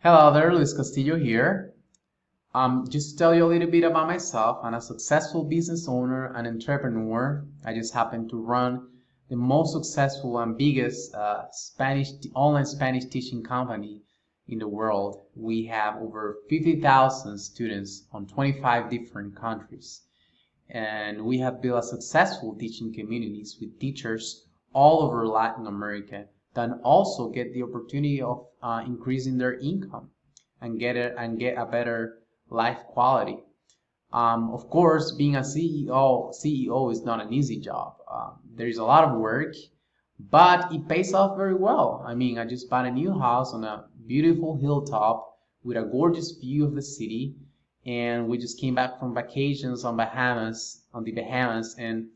Hello there, Luis Castillo here. Just to tell you a little bit about myself, I'm a successful business owner and entrepreneur. I just happen to run the most successful and biggest online Spanish teaching company in the world. We have over 50,000 students on 25 different countries. And we have built a successful teaching communities with teachers all over Latin America that also get the opportunity of increasing their income and get a better life quality. Of course, being a CEO is not an easy job. There is a lot of work, but it pays off very well. I mean, I just bought a new house on a beautiful hilltop with a gorgeous view of the city, and we just came back from vacations on the Bahamas, and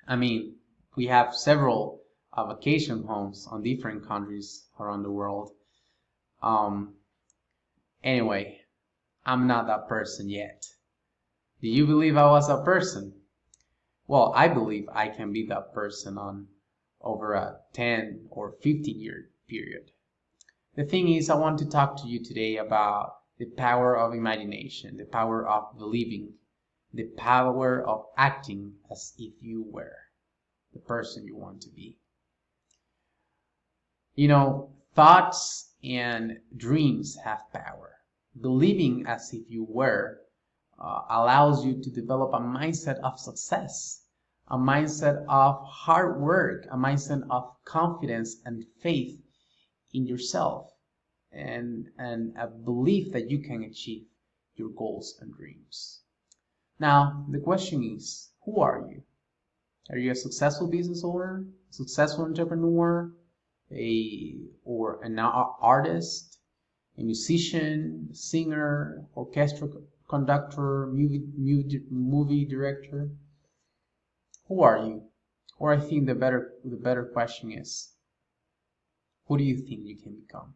I mean, we have several vacation homes on different countries around the world. Um, anyway, I'm not that person yet. Do you believe I was that person? Well, I believe I can be that person on over a 10 or 15-year period. The thing is, I want to talk to you today about the power of imagination, the power of believing, the power of acting as if you were the person you want to be. You know, thoughts and dreams have power. Believing as if you were allows you to develop a mindset of success, a mindset of hard work, a mindset of confidence and faith in yourself, and a belief that you can achieve your goals and dreams. Now, the question is, who are you? Are you a successful business owner, successful entrepreneur, or an artist, a musician, singer, orchestra conductor, movie director? Who are you? Or I think the better question is, who do you think you can become?